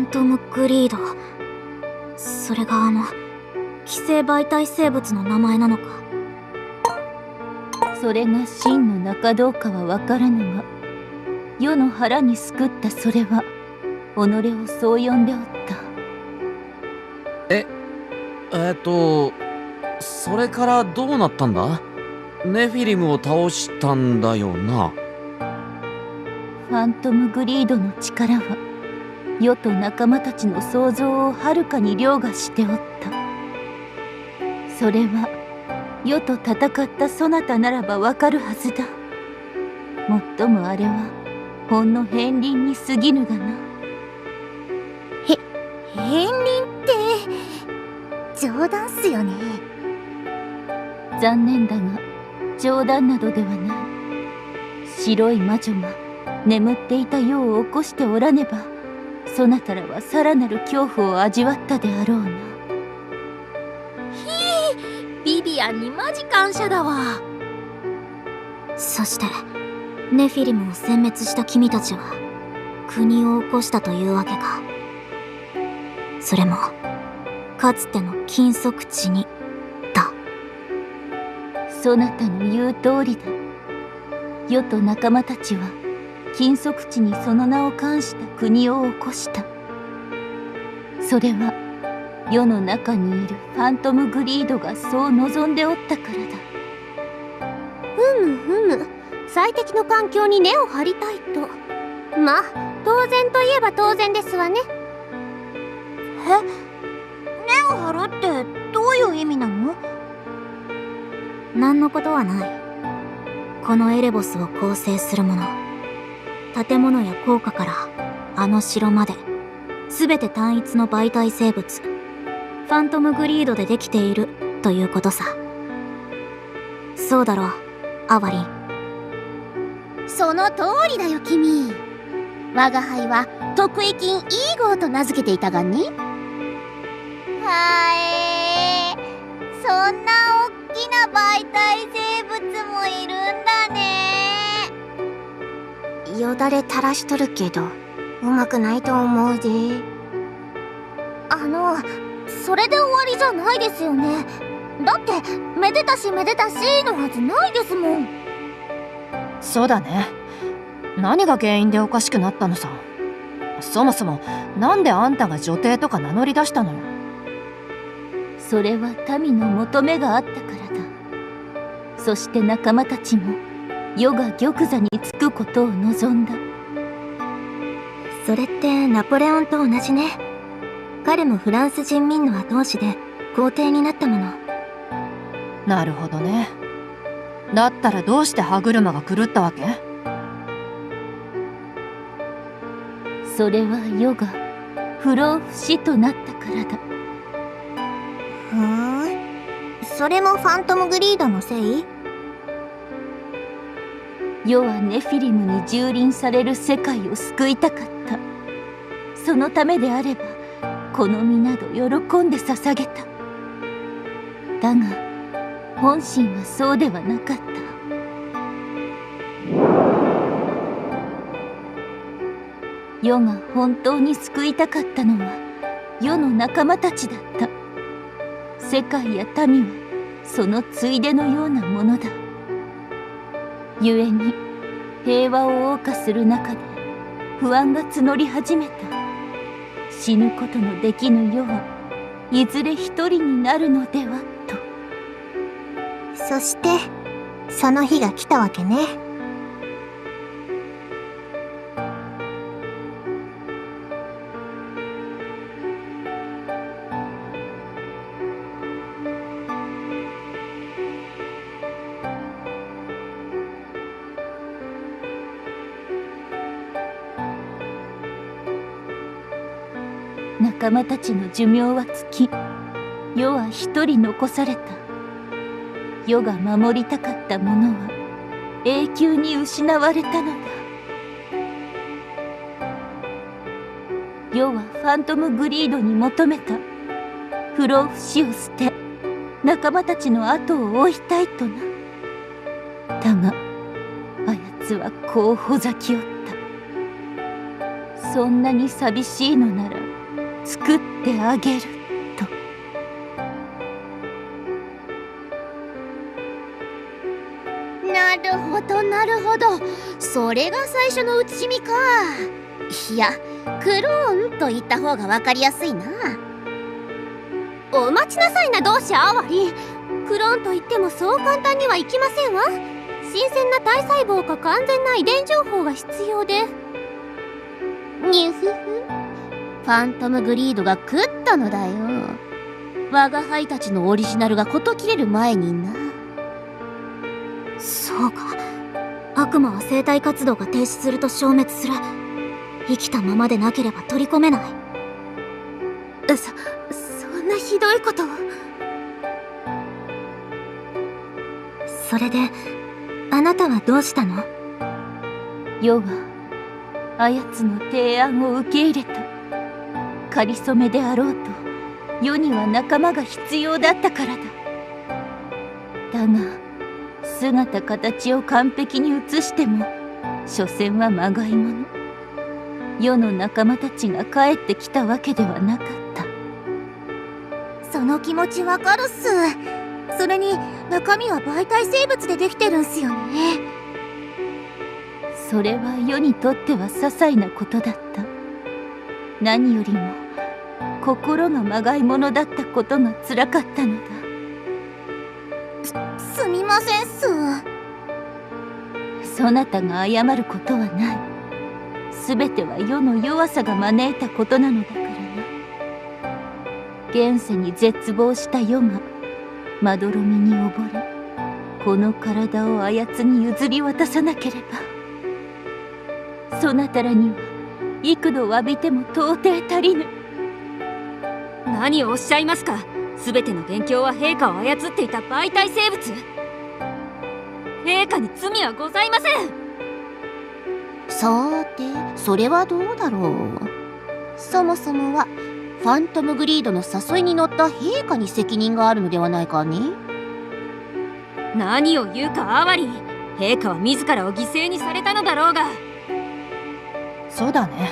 ントムグリード。それが寄生媒体生物の名前なのか。それが真の名かどうかは分からぬが、世の腹に救ったそれは己をそう呼んでおった。それからどうなったんだ？ネフィリムを倒したんだよな。ファントムグリードの力は世と仲間たちの想像をはるかに凌駕しておった。それは世と戦ったそなたならばわかるはずだ。もっともあれはほんの片鱗に過ぎぬがな。片鱗って冗談っすよね。残念だが冗談などではない。白い魔女が眠っていた世を起こしておらねば、そなたらはさらなる恐怖を味わったであろうな。ビビアンにマジ感謝だわ。そしてネフィリムを殲滅した君たちは国を起こしたというわけか。それもかつての禁足地にだ。そなたの言う通りだ。世と仲間たちは禁足地にその名を冠した国を起こした。それは世の中にいるファントムグリードがそう望んでおったからだ。ふむふむ、最適の環境に根を張りたいと。まあ当然といえば当然ですわね。根を張るってどういう意味なの？何のことはない。このエレボスを構成するもの、建物や高架からあの城まで、全て単一の媒体生物、ファントムグリードでできているということさ。そうだろう、アワリン。その通りだよ君。我が輩は特異菌イーゴーと名付けていたがね。そんな大きな媒体生物もいるんだね。よだれ垂らしとるけどうまくないと思うで。それで終わりじゃないですよね。だってめでたしめでたしのはずないですもん。そうだね。何が原因でおかしくなったのさ。そもそもなんであんたが女帝とか名乗り出したのよ。それは民の求めがあったからだ。そして仲間たちも世が玉座につくことを望んだ。それってナポレオンと同じね。彼もフランス人民の後押しで皇帝になったもの。なるほどね。だったらどうして歯車が狂ったわけ？それは世が不老不死となったからだ。それもファントムグリードのせい？世はネフィリムに蹂躙される世界を救いたかった。そのためであればこの身など喜んで捧げた。だが本心はそうではなかった。世が本当に救いたかったのは世の仲間たちだった。世界や民はそのついでのようなものだ。故に平和を謳歌する中で不安が募り始めた。死ぬことのできぬ世はいずれ一人になるのではと。そしてその日が来たわけね。仲間たちの寿命は尽き、世は一人残された。世が守りたかったものは永久に失われたのだ。世はファントムグリードに求めた。不老不死を捨て仲間たちの後を追いたいとな。だがあやつはこうほざきおった。そんなに寂しいのなら作ってあげると。なるほどなるほど、それが最初の写しみか。いや、クローンと言った方がわかりやすいな。お待ちなさいな同志アワリ。クローンと言ってもそう簡単にはいきませんわ。新鮮な体細胞か完全な遺伝情報が必要で。にゅふふ、ファントムグリードが食ったのだよ。我が輩たちのオリジナルが事切れる前にな。そうか。悪魔は生体活動が停止すると消滅する。生きたままでなければ取り込めない。そんなひどいことを。それであなたはどうしたの？世はあやつの提案を受け入れた。仮初めであろうと世には仲間が必要だったからだ。だが姿形を完璧に写しても所詮はまがいもの。世の仲間たちが帰ってきたわけではなかった。その気持ちわかるっす。それに中身は媒体生物でできてるんすよね。それは世にとっては些細なことだった。何よりも心がまがいものだったことがつらかったのだ。すみませんっす。そなたが謝ることはない。すべては世の弱さが招いたことなのだからな。現世に絶望した世がまどろみに溺れ、この体をあやつに譲り渡さなければ、そなたらには幾度詫びても到底足りぬ。何をおっしゃいますか。全ての元凶は陛下を操っていた媒体生物。陛下に罪はございません。さて、それはどうだろう。そもそもはファントムグリードの誘いに乗った陛下に責任があるのではないかね。何を言うかアワリ。陛下は自らを犠牲にされたのだろうが。そうだね。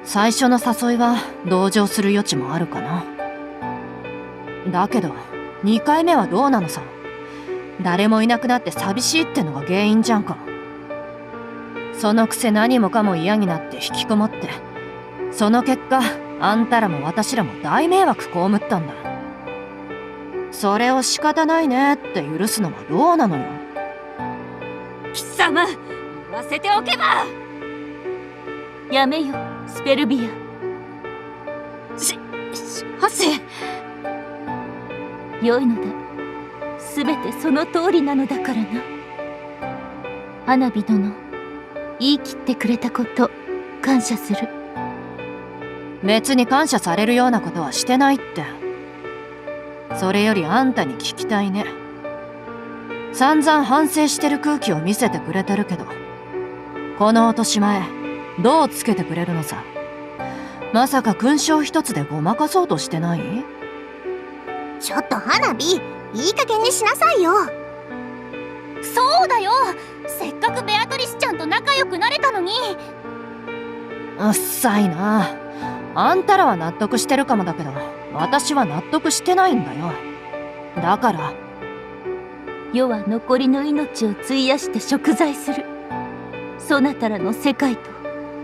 最初の誘いは同情する余地もあるかな。だけど2回目はどうなのさ。誰もいなくなって寂しいってのが原因じゃんか。そのくせ何もかも嫌になって引きこもって、その結果あんたらも私らも大迷惑被ったんだ。それを仕方ないねって許すのはどうなのよ。貴様、言わせておけば。やめよ、スペルビア。しかし。良いのだ。すべてその通りなのだからな。花火殿、言い切ってくれたこと感謝する。別に感謝されるようなことはしてないって。それよりあんたに聞きたいね。散々反省してる空気を見せてくれてるけど、この落とし前どうつけてくれるのさ。まさか勲章一つでごまかそうとしてない？ちょっと花火、いい加減にしなさいよ。そうだよ、せっかくベアトリスちゃんと仲良くなれたのに。うっさいな。あんたらは納得してるかもだけど、私は納得してないんだよ。だから世は残りの命を費やして贖罪する。そなたらの世界と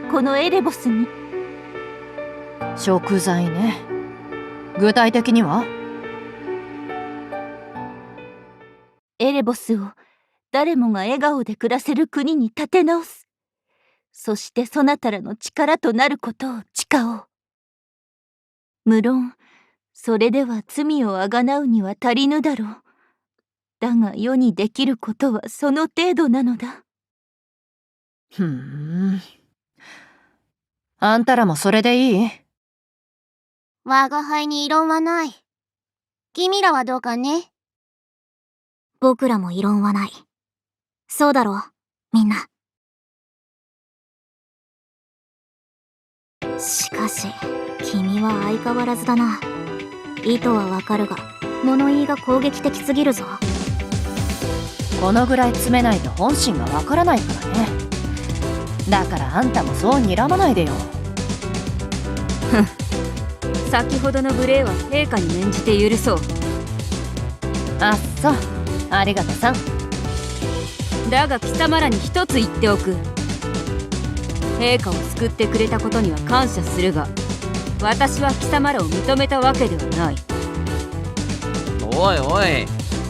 このエレボスに。贖罪ね。具体的には？エレボスを誰もが笑顔で暮らせる国に立て直す。そしてそなたらの力となることを誓おう。無論それでは罪をあがなうには足りぬだろう。だが世にできることはその程度なのだ。あんたらもそれでいい？我が輩に異論はない。君らはどうかね。僕らも異論はない。そうだろう、みんな。しかし君は相変わらずだな。意図はわかるが物言いが攻撃的すぎるぞ。このぐらい詰めないと本心がわからないからね。だからあんたもそう睨まないでよ。先ほどの無礼は陛下に免じて許そう。あっそう、ありがとさん。だが貴様らに一つ言っておく。陛下を救ってくれたことには感謝するが、私は貴様らを認めたわけではない。おいおい、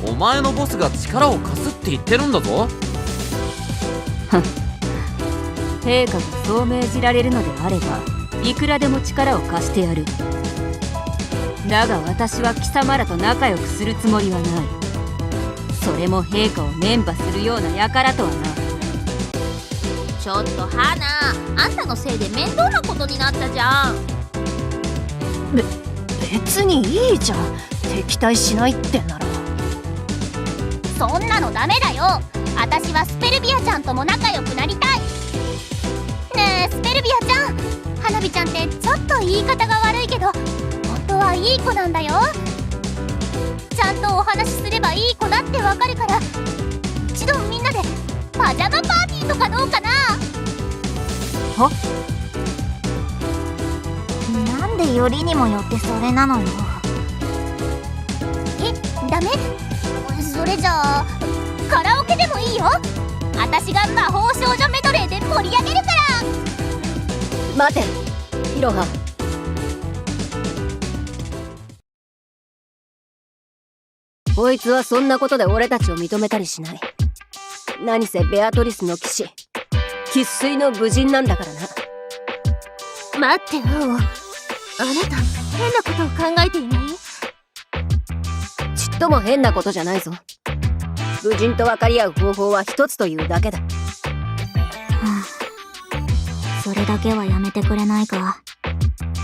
お前のボスが力を貸すって言ってるんだぞ。陛下がそう命じられるのであれば、いくらでも力を貸してやる。だが私は貴様らと仲良くするつもりはない。それも陛下を念破するような輩とはな。ちょっと花、あんたのせいで面倒なことになったじゃん。別にいいじゃん、敵対しないってなら。そんなのダメだよ。私はスペルビアちゃんとも仲良くなりたい。ねえスペルビアちゃん、花火ちゃんってちょっと言い方が悪いけど本当はいい子なんだよ。ちゃんとお話しすればいい子だってわかるから、一度みんなでパジャマパーティーとかどうかな。なんでよりにもよってそれなのよ。え、ダメ？それじゃあカラオケでもいいよ。私が魔法少女メドレーで盛り上げるから。待て、イロハ。こいつはそんなことで俺たちを認めたりしない。何せベアトリスの騎士、生粋の武人なんだからな。待ってよ、あなた変なことを考えていない？ちっとも変なことじゃないぞ。武人と分かり合う方法は一つというだけだ。それだけはやめてくれないか。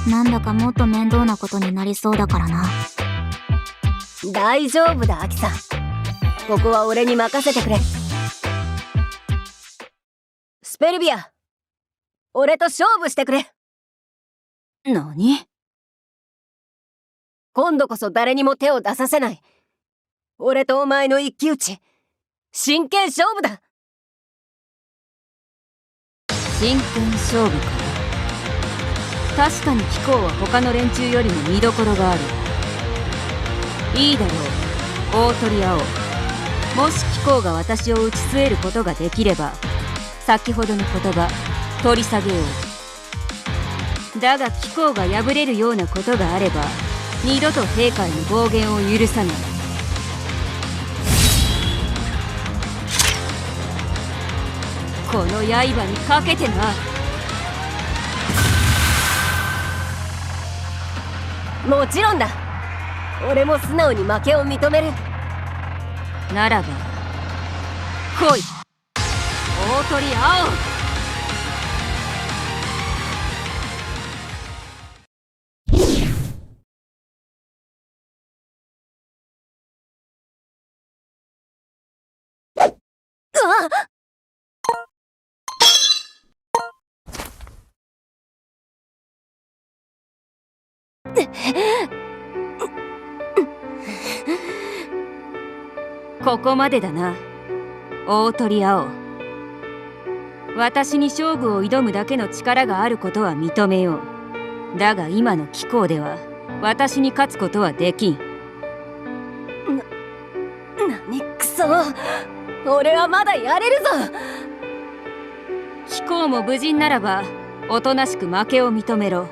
なんだかもっと面倒なことになりそうだからな。大丈夫だ、アキさん。ここは俺に任せてくれ。スペルビア、俺と勝負してくれ。何？今度こそ誰にも手を出させない。俺とお前の一騎打ち、真剣勝負だ。真剣勝負か。確かに貴公は他の連中よりも見どころがある。いいだろう、大鳥青。もし貴公が私を打ち据えることができれば、先ほどの言葉取り下げよう。だが貴公が敗れるようなことがあれば、二度と陛下への暴言を許さない。この刃にかけてな。もちろんだ。俺も素直に負けを認める。ならば来い、大鳥青。ここまでだな、大鳥青。私に勝負を挑むだけの力があることは認めよう。だが今の貴公では私に勝つことはできん。何クソ、俺はまだやれるぞ。貴公も武人ならばおとなしく負けを認めろ。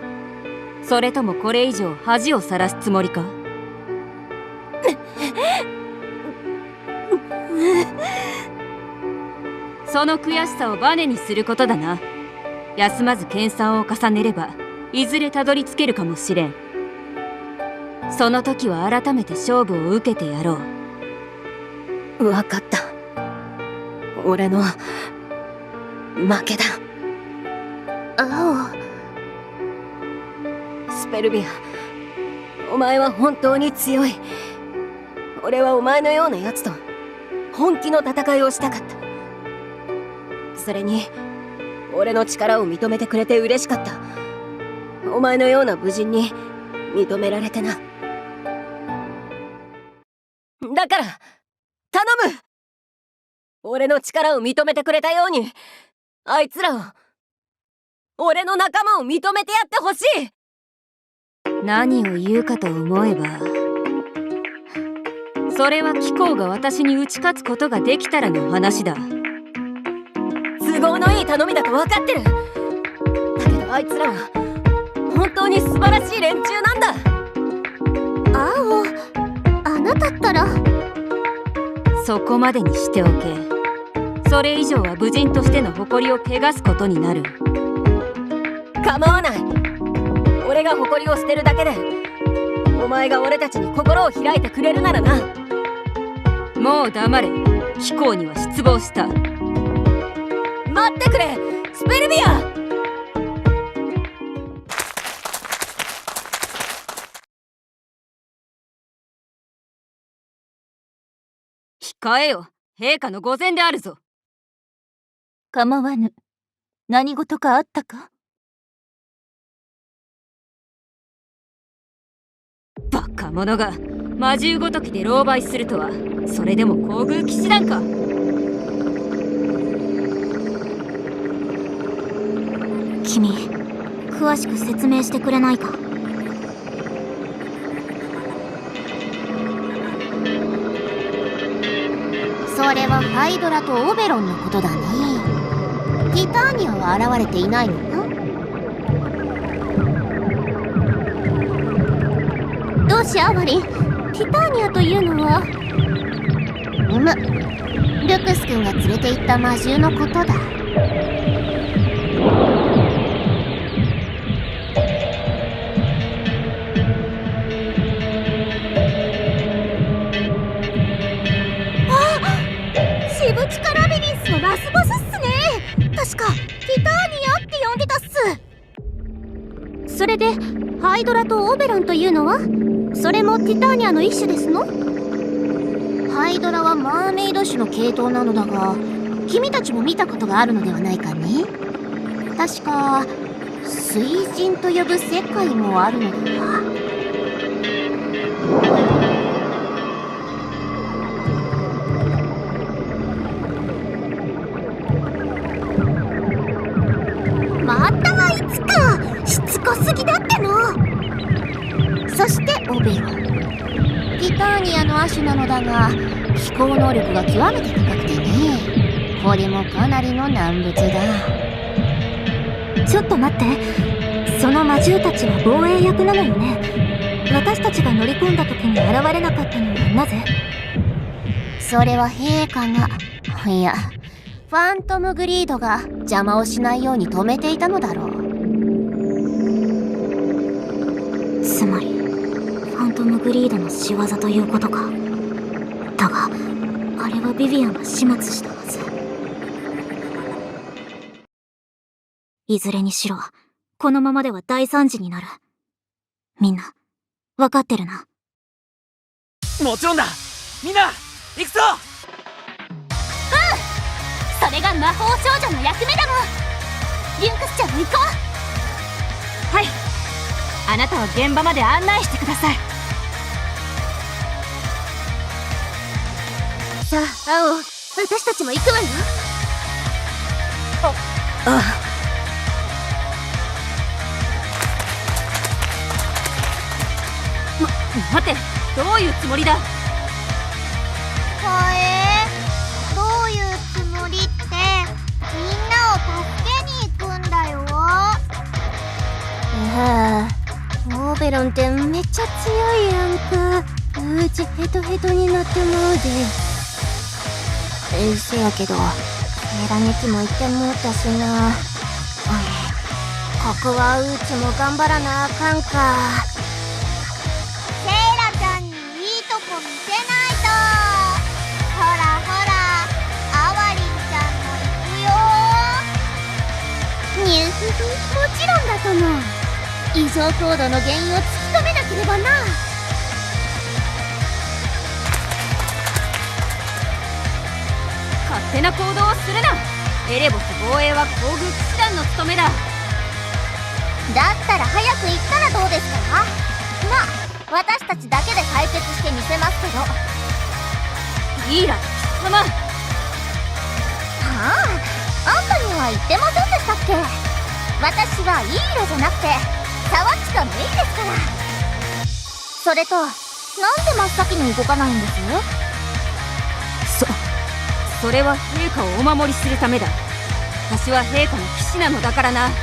それともこれ以上恥をさらすつもりか？その悔しさをバネにすることだな。休まず研鑽を重ねればいずれたどり着けるかもしれん。その時は改めて勝負を受けてやろう。わかった。俺の負けだ。青、スペルビア、お前は本当に強い。俺はお前のようなやつと本気の戦いをしたかった。それに俺の力を認めてくれて嬉しかった。お前のような武人に認められてな。だから頼む。俺の力を認めてくれたように、あいつらを、俺の仲間を認めてやってほしい。何を言うかと思えば、それは貴公が私に打ち勝つことができたらの話だ。都合のいい頼みだと分かってる。だけどあいつらは本当に素晴らしい連中なんだ。青、あなたったら。そこまでにしておけ。それ以上は武人としての誇りを汚すことになる。構わない。俺が誇りを捨てるだけで、お前が俺たちに心を開いてくれるならな。もう黙れ。貴公には失望した。待ってくれ、スペルビア。控えよ。陛下の御前であるぞ。構わぬ。何事かあったか？バカ者が魔獣ごときで狼狽するとは、それでも皇宮騎士団か。君、詳しく説明してくれないか？それはハイドラとオベロンのことだね。ティターニアは現れていないのか？どうしアワリン、ティターニアというのは？ルクス君が連れて行った魔獣のことだ。シブチカラビリンスのラスボスっすね。確かティターニアって呼んでたっす。それでハイドラとオベロンというのは、それもティターニアの一種ですの？ハイドラはマーメイド種の系統なのだが、君たちも見たことがあるのではないかね。確か水神と呼ぶ世界もあるのでは。またあいつか。しつこすぎだっての。そしてオベロン、ティターニアの亜種なのだが、飛行能力が極めて高くてね。これもかなりの難物だ。ちょっと待って。その魔獣たちは防衛役なのよね。私たちが乗り込んだ時に現れなかったのはなぜ？それは陛下が、いや、ファントムグリードが邪魔をしないように止めていたのだろう。つまりファントムグリードの仕業ということか。だがあれはビビアンが始末したはず。いずれにしろこのままでは大惨事になる。みんな分かってるな？もちろんだ。みんな行くぞ。それが魔法少女の役目だもん。リュンクスちゃんも行こう。はい。あなたは現場まで案内してください。さあ青、私たちも行くわよ。待て、どういうつもりだ？どういうつもりって、みんなを助けに行くんだよ。オーベロンってめっちゃ強いやんか。うちヘトヘトになってもうで。せやけどメラネキも言ってもうたしな。ここはうちも頑張らなあかんか。セイラちゃんにいいとこ見せないと。ほらほら、アワリンちゃんも行くよ。ニューフフ、もちろんだとも。異常行動の原因を突き止めなければな。勝手な行動をするな。エレボス防衛は皇宮騎士団の務めだ。だったら早く行ったらどうですか？まあ私たちだけで解決してみせますけど。イーラ貴様。あんたには言ってませんでしたっけ？私はイーラじゃなくて沢近メイですから。それと、なんで真っ先に動かないんです？それは陛下をお守りするためだ。私は陛下の騎士なのだからな。だ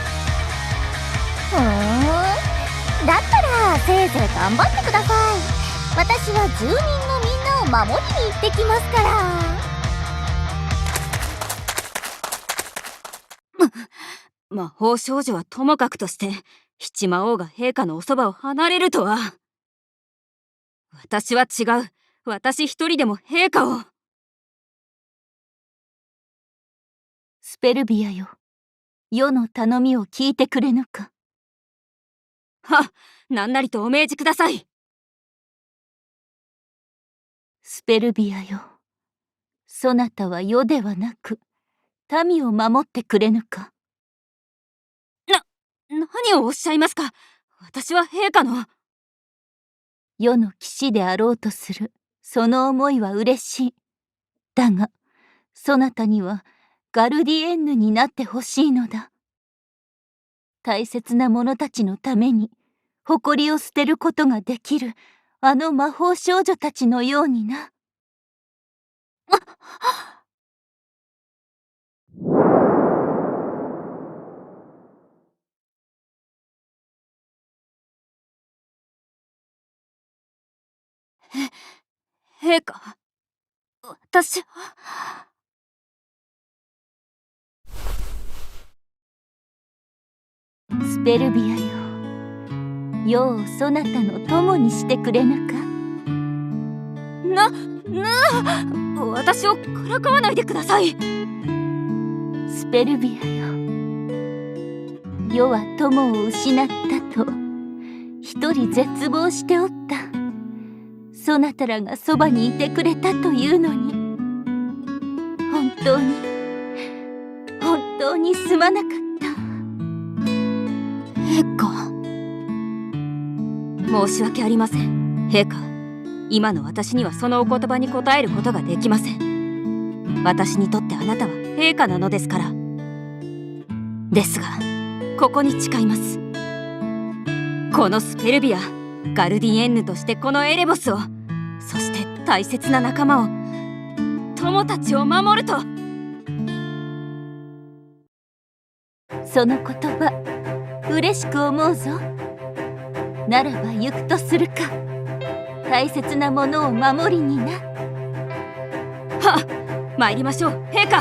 ったらせいぜい頑張ってください。私は住人のみんなを守りに行ってきますから。魔法少女はともかくとして、七魔王が陛下のおそばを離れるとは。私は違う。私一人でも陛下を。スペルビアよ、世の頼みを聞いてくれぬか。なんなりとお命じください。スペルビアよ、そなたは世ではなく民を守ってくれぬか。何をおっしゃいますか。私は陛下の。世の騎士であろうとするその思いは嬉しい。だがそなたにはガルディエンヌになってほしいのだ。大切な者たちのために誇りを捨てることができるあの魔法少女たちのようにな。陛下、私は。スペルビアよ、世をそなたの友にしてくれぬか。私をからかわないでください。スペルビアよ、世は友を失ったと一人絶望しておった。そなたらがそばにいてくれたというのに、本当にすまなかった。陛下、申し訳ありません。陛下、今の私にはそのお言葉に応えることができません。私にとってあなたは陛下なのですから。ですが、ここに誓います。このスペルビア、ガルディエンヌとしてこのエレボスを、そして大切な仲間を、友たちを守ると。その言葉嬉しく思うぞ。ならば行くとするか。大切なものを守りにな。参りましょう、陛下。